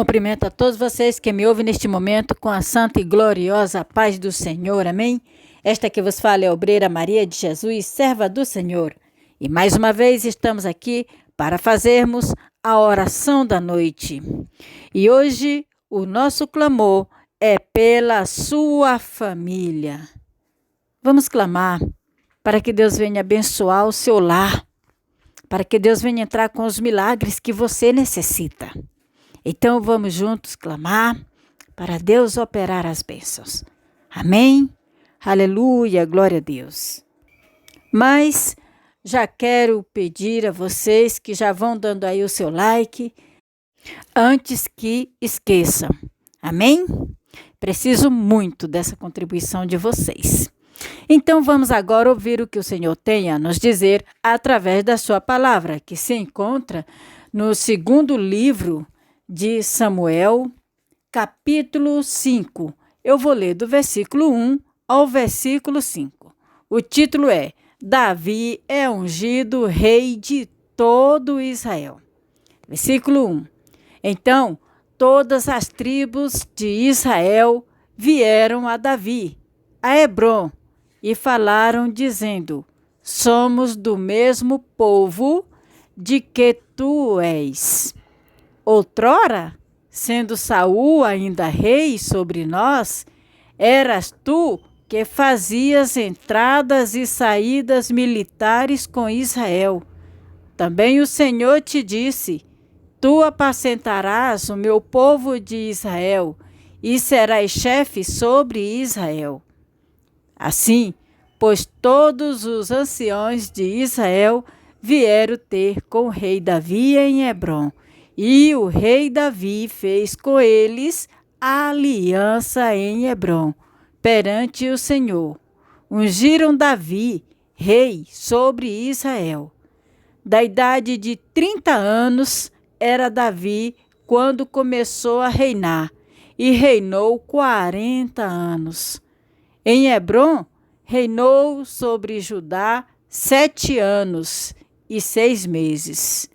Cumprimento a todos vocês que me ouvem neste momento com a santa e gloriosa paz do Senhor, amém? Esta que vos fala é a obreira Maria de Jesus, serva do Senhor. E mais uma vez estamos aqui para fazermos a oração da noite. E hoje o nosso clamor é pela sua família. Vamos clamar para que Deus venha abençoar o seu lar, para que Deus venha entrar com os milagres que você necessita. Então vamos juntos clamar para Deus operar as bênçãos. Amém? Aleluia, glória a Deus. Mas já quero pedir a vocês que já vão dando aí o seu like, antes que esqueçam. Amém? Preciso muito dessa contribuição de vocês. Então vamos agora ouvir o que o Senhor tem a nos dizer através da sua palavra, que se encontra no segundo livro de Samuel, capítulo 5. Eu vou ler do versículo 1 ao versículo 5. O título é: Davi é ungido rei de todo Israel. Versículo 1. Então, todas as tribos de Israel vieram a Davi, a Hebrom, e falaram dizendo: somos do mesmo povo de que tu és. Outrora, sendo Saul ainda rei sobre nós, eras tu que fazias entradas e saídas militares com Israel. Também o Senhor te disse: tu apacentarás o meu povo de Israel e serás chefe sobre Israel. Assim, pois todos os anciões de Israel vieram ter com o rei Davi em Hebrom, e o rei Davi fez com eles a aliança em Hebrom, perante o Senhor. Ungiram Davi, rei sobre Israel. Da idade de 30 anos era Davi quando começou a reinar, e reinou 40 anos. Em Hebrom, reinou sobre Judá 7 anos e 6 meses.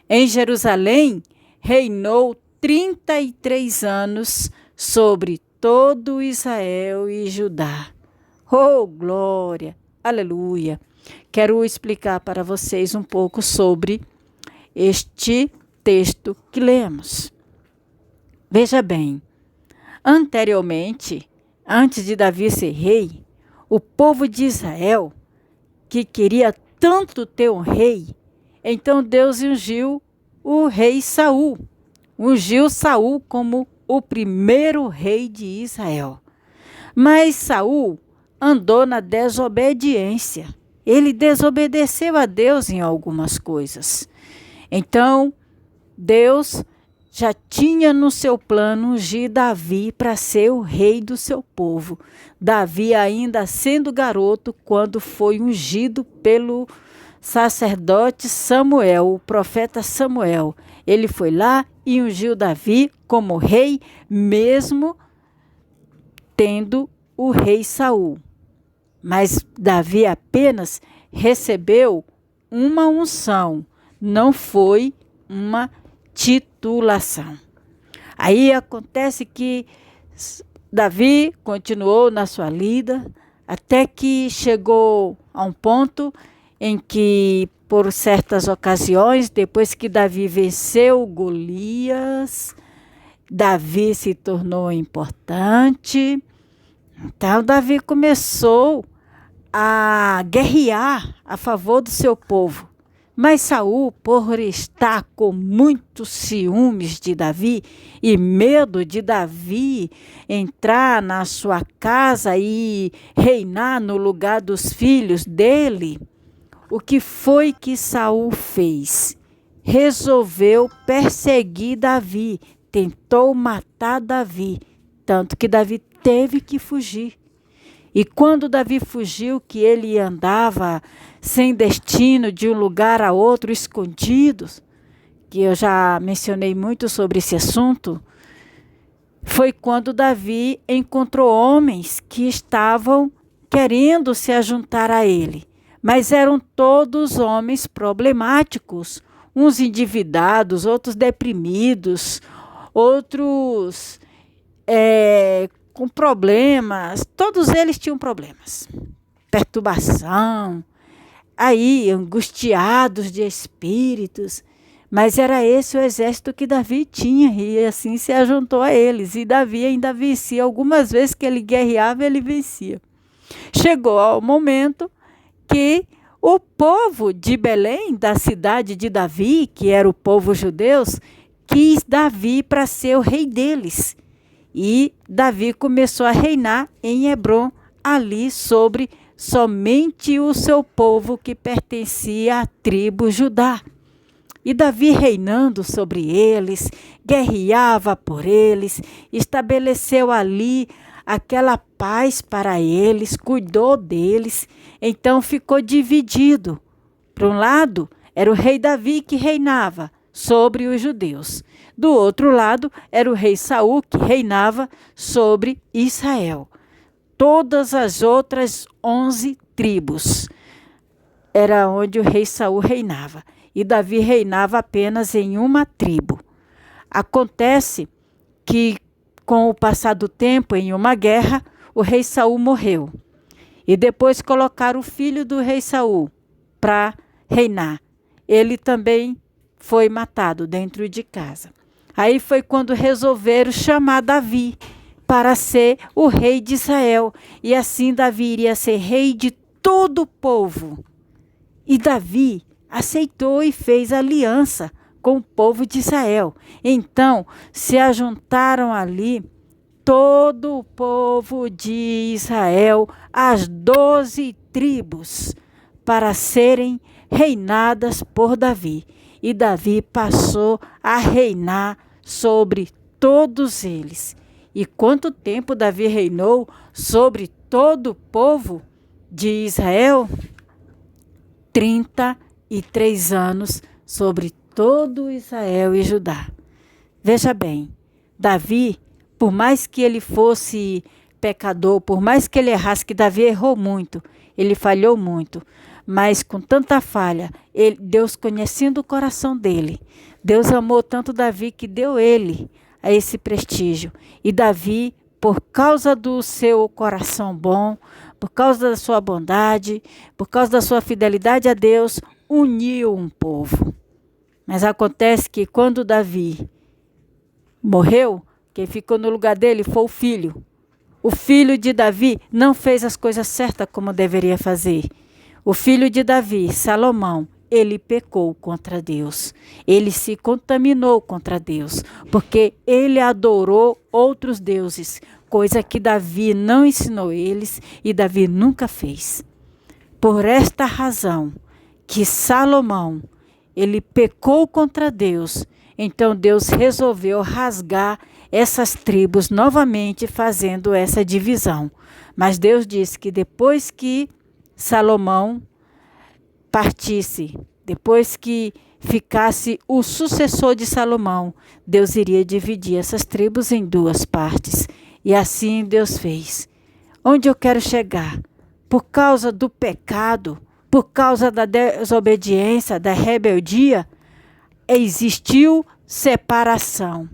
Em Jerusalém, reinou 33 anos sobre todo Israel e Judá. Oh, glória! Aleluia! Quero explicar para vocês um pouco sobre este texto que lemos. Veja bem, anteriormente, antes de Davi ser rei, o povo de Israel, que queria tanto ter um rei, então Deus ungiu o rei Saul. Ungiu Saul como o primeiro rei de Israel. Mas Saul andou na desobediência. Ele desobedeceu a Deus em algumas coisas. Então, Deus já tinha no seu plano ungir Davi para ser o rei do seu povo. Davi ainda sendo garoto quando foi ungido pelo sacerdote Samuel, o profeta Samuel. Ele foi lá e ungiu Davi como rei, mesmo tendo o rei Saul. Mas Davi apenas recebeu uma unção, não foi uma titulação. Aí acontece que Davi continuou na sua lida, até que chegou a um ponto em que, por certas ocasiões, depois que Davi venceu Golias, Davi se tornou importante. Então, Davi começou a guerrear a favor do seu povo. Mas Saul, por estar com muitos ciúmes de Davi e medo de Davi entrar na sua casa e reinar no lugar dos filhos dele, o que foi que Saul fez? Resolveu perseguir Davi, tentou matar Davi, tanto que Davi teve que fugir. E quando Davi fugiu, que ele andava sem destino de um lugar a outro, escondidos, que eu já mencionei muito sobre esse assunto, foi quando Davi encontrou homens que estavam querendo se ajuntar a ele. Mas eram todos homens problemáticos, uns endividados, outros deprimidos, outros com problemas, todos eles tinham problemas, perturbação, aí angustiados de espíritos, mas era esse o exército que Davi tinha, e assim se ajuntou a eles, e Davi ainda vencia, algumas vezes que ele guerreava, ele vencia. Chegou ao momento que o povo de Belém, da cidade de Davi, que era o povo judeu, quis Davi para ser o rei deles. E Davi começou a reinar em Hebrom, ali sobre somente o seu povo que pertencia à tribo Judá. E Davi reinando sobre eles, guerreava por eles, estabeleceu ali aquela paz para eles, cuidou deles, então ficou dividido. Por um lado, era o rei Davi que reinava sobre os judeus. Do outro lado, era o rei Saul que reinava sobre Israel. Todas as outras 11 tribos era onde o rei Saul reinava. E Davi reinava apenas em uma tribo. Acontece que, com o passar do tempo, em uma guerra, o rei Saul morreu. E depois colocaram o filho do rei Saul para reinar. Ele também foi matado dentro de casa. Aí foi quando resolveram chamar Davi para ser o rei de Israel. E assim Davi iria ser rei de todo o povo. E Davi aceitou e fez aliança com o povo de Israel. Então se ajuntaram ali todo o povo de Israel, as 12 tribos, para serem reinadas por Davi. E Davi passou a reinar sobre todos eles. E quanto tempo Davi reinou sobre todo o povo de Israel? 33 anos sobre todo Israel e Judá. Veja bem, Davi, por mais que ele fosse pecador, por mais que ele errasse, que Davi errou muito, ele falhou muito, mas com tanta falha, Deus conhecendo o coração dele, Deus amou tanto Davi que deu ele a esse prestígio. E Davi, por causa do seu coração bom, por causa da sua bondade, por causa da sua fidelidade a Deus, uniu um povo. Mas acontece que quando Davi morreu, quem ficou no lugar dele foi o filho. O filho de Davi não fez as coisas certas como deveria fazer. O filho de Davi, Salomão, ele pecou contra Deus. Ele se contaminou contra Deus, porque ele adorou outros deuses, coisa que Davi não ensinou eles e Davi nunca fez. Por esta razão que Salomão, ele pecou contra Deus, então Deus resolveu rasgar essas tribos novamente, fazendo essa divisão. Mas Deus disse que depois que Salomão partisse, depois que ficasse o sucessor de Salomão, Deus iria dividir essas tribos em 2 partes. E assim Deus fez. Onde eu quero chegar? Por causa do pecado, por causa da desobediência, da rebeldia, existiu separação.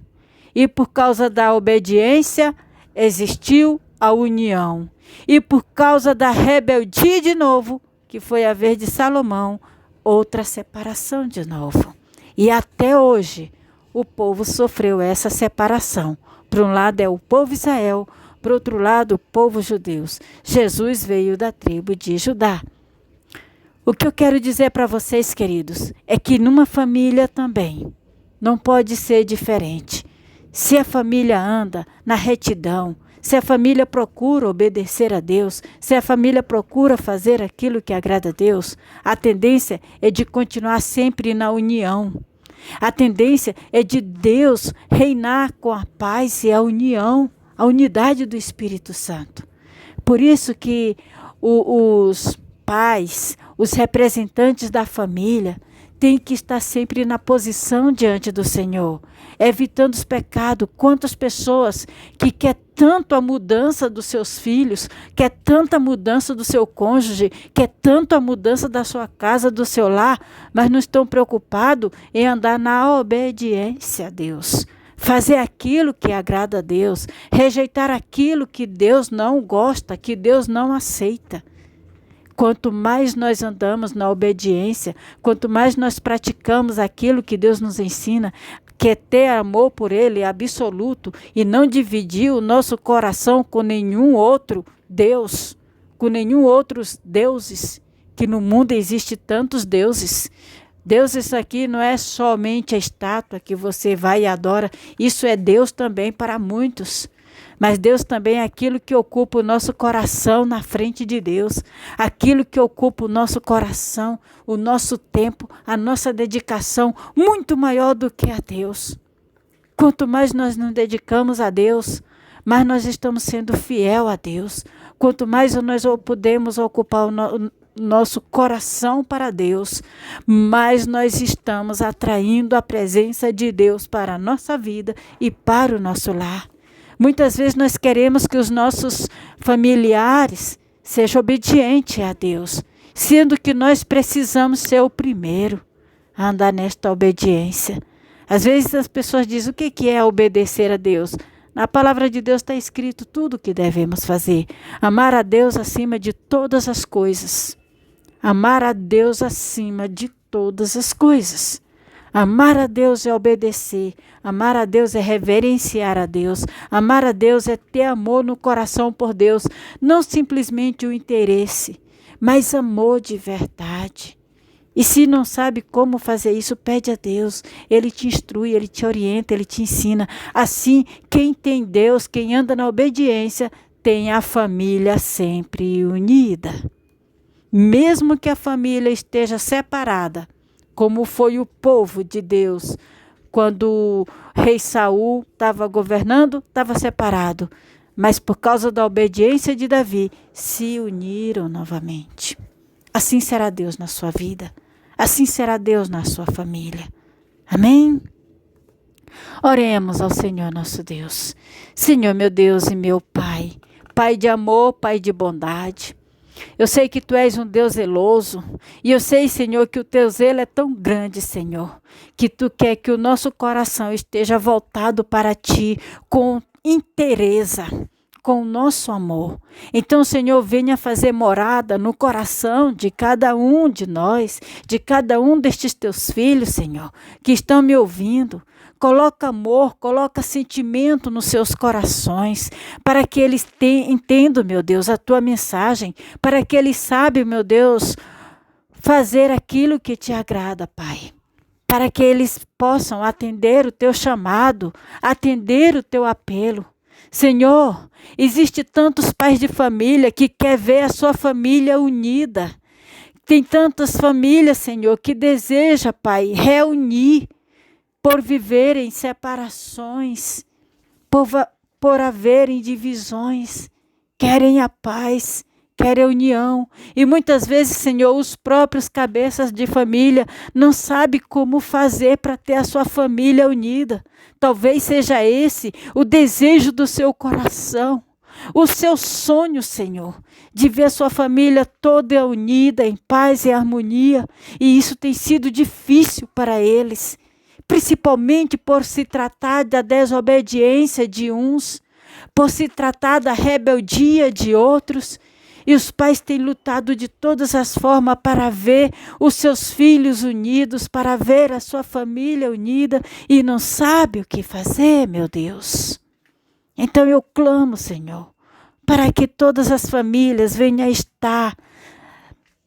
E por causa da obediência, existiu a união. E por causa da rebeldia de novo, que foi a vez de Salomão, outra separação de novo. E até hoje, o povo sofreu essa separação. Por um lado é o povo Israel, por outro lado o povo judeu. Jesus veio da tribo de Judá. O que eu quero dizer para vocês, queridos, é que numa família também não pode ser diferente. Se a família anda na retidão, se a família procura obedecer a Deus, se a família procura fazer aquilo que agrada a Deus, a tendência é de continuar sempre na união. A tendência é de Deus reinar com a paz e a união, a unidade do Espírito Santo. Por isso que os pais, os representantes da família, têm que estar sempre na posição diante do Senhor, evitando os pecados. Quantas pessoas que quer tanto a mudança dos seus filhos, quer tanta mudança do seu cônjuge, quer tanto a mudança da sua casa, do seu lar, mas não estão preocupados em andar na obediência a Deus, fazer aquilo que agrada a Deus, rejeitar aquilo que Deus não gosta, que Deus não aceita. Quanto mais nós andamos na obediência, quanto mais nós praticamos aquilo que Deus nos ensina, que é ter amor por Ele absoluto e não dividir o nosso coração com nenhum outro Deus, com nenhum outros deuses, que no mundo existe tantos deuses. Deus, isso aqui não é somente a estátua que você vai e adora, isso é Deus também para muitos. Mas Deus também é aquilo que ocupa o nosso coração na frente de Deus, aquilo que ocupa o nosso coração, o nosso tempo, a nossa dedicação, muito maior do que a Deus. Quanto mais nós nos dedicamos a Deus, mais nós estamos sendo fiel a Deus. Quanto mais nós podemos ocupar o nosso coração para Deus, mais nós estamos atraindo a presença de Deus para a nossa vida e para o nosso lar. Muitas vezes nós queremos que os nossos familiares sejam obedientes a Deus, sendo que nós precisamos ser o primeiro a andar nesta obediência. Às vezes as pessoas dizem, o que é obedecer a Deus? Na palavra de Deus está escrito tudo o que devemos fazer. Amar a Deus acima de todas as coisas. Amar a Deus acima de todas as coisas. Amar a Deus é obedecer, amar a Deus é reverenciar a Deus, amar a Deus é ter amor no coração por Deus, não simplesmente o interesse, mas amor de verdade. E se não sabe como fazer isso, pede a Deus, Ele te instrui, Ele te orienta, Ele te ensina. Assim, quem tem Deus, quem anda na obediência, tem a família sempre unida. Mesmo que a família esteja separada, como foi o povo de Deus, quando o rei Saul estava governando, estava separado. Mas por causa da obediência de Davi, se uniram novamente. Assim será Deus na sua vida. Assim será Deus na sua família. Amém? Oremos ao Senhor nosso Deus. Senhor meu Deus e meu Pai. Pai de amor, Pai de bondade. Eu sei que Tu és um Deus zeloso, e eu sei, Senhor, que o Teu zelo é tão grande, Senhor, que Tu quer que o nosso coração esteja voltado para Ti com inteireza, com o nosso amor. Então, Senhor, venha fazer morada no coração de cada um de nós, de cada um destes Teus filhos, Senhor, que estão me ouvindo. Coloca amor, coloca sentimento nos seus corações, para que eles entendam, meu Deus, a Tua mensagem, para que eles saibam, meu Deus, fazer aquilo que Te agrada, Pai. Para que eles possam atender o Teu chamado, atender o Teu apelo. Senhor, existe tantos pais de família que quer ver a sua família unida. Tem tantas famílias, Senhor, que deseja, Pai, reunir, por viverem separações, por haverem divisões, querem a paz, querem a união. E muitas vezes, Senhor, os próprios cabeças de família não sabem como fazer para ter a sua família unida. Talvez seja esse o desejo do seu coração, o seu sonho, Senhor, de ver a sua família toda unida, em paz e harmonia. E isso tem sido difícil para eles, principalmente por se tratar da desobediência de uns, por se tratar da rebeldia de outros. E os pais têm lutado de todas as formas para ver os seus filhos unidos, para ver a sua família unida, e não sabe o que fazer, meu Deus. Então eu clamo, Senhor, para que todas as famílias venham a estar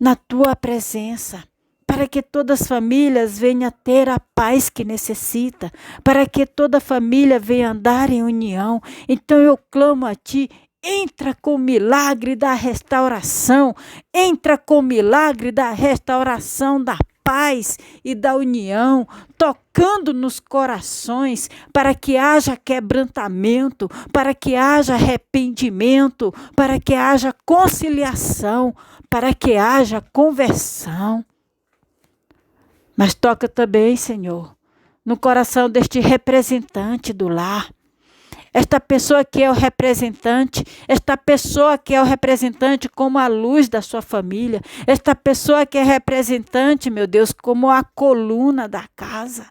na Tua presença, para que todas as famílias venham a ter a paz que necessita, para que toda família venha andar em união. Então eu clamo a Ti, entra com o milagre da restauração, entra com o milagre da restauração da paz e da união, tocando nos corações, para que haja quebrantamento, para que haja arrependimento, para que haja conciliação, para que haja conversão. Mas toca também, Senhor, no coração deste representante do lar. Esta pessoa que é o representante, esta pessoa que é o representante como a luz da sua família, esta pessoa que é representante, meu Deus, como a coluna da casa.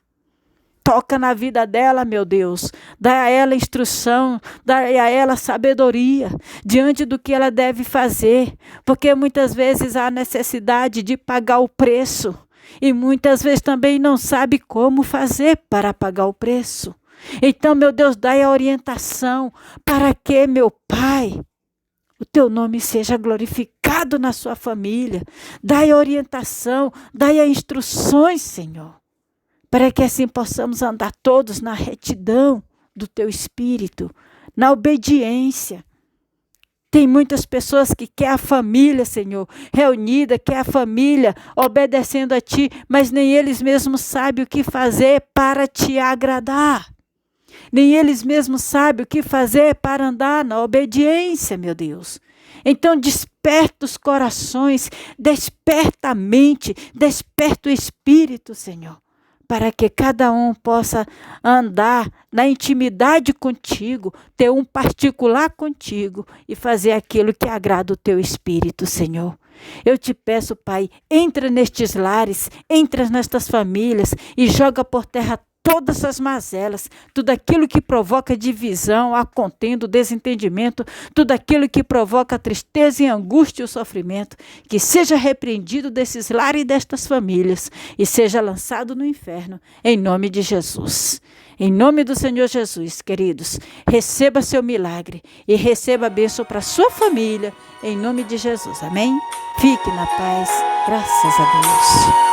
Toca na vida dela, meu Deus. Dá a ela instrução, dá a ela sabedoria diante do que ela deve fazer. Porque muitas vezes há necessidade de pagar o preço. E muitas vezes também não sabe como fazer para pagar o preço. Então, meu Deus, dá a orientação para que, meu Pai, o teu nome seja glorificado na sua família. Dá a orientação, dá a instruções, Senhor, para que assim possamos andar todos na retidão do teu Espírito, na obediência. Tem muitas pessoas que querem a família, Senhor, reunida, quer a família obedecendo a Ti, mas nem eles mesmos sabem o que fazer para Te agradar. Nem eles mesmos sabem o que fazer para andar na obediência, meu Deus. Então desperta os corações, desperta a mente, desperta o Espírito, Senhor, para que cada um possa andar na intimidade contigo, ter um particular contigo e fazer aquilo que agrada o teu Espírito, Senhor. Eu te peço, Pai, entra nestes lares, entra nestas famílias e joga por terra todas as mazelas, tudo aquilo que provoca divisão, a contenda, o desentendimento, tudo aquilo que provoca tristeza e angústia e o sofrimento, que seja repreendido desses lares e destas famílias e seja lançado no inferno, em nome de Jesus. Em nome do Senhor Jesus, queridos, receba seu milagre e receba a bênção para sua família, em nome de Jesus. Amém? Fique na paz, graças a Deus.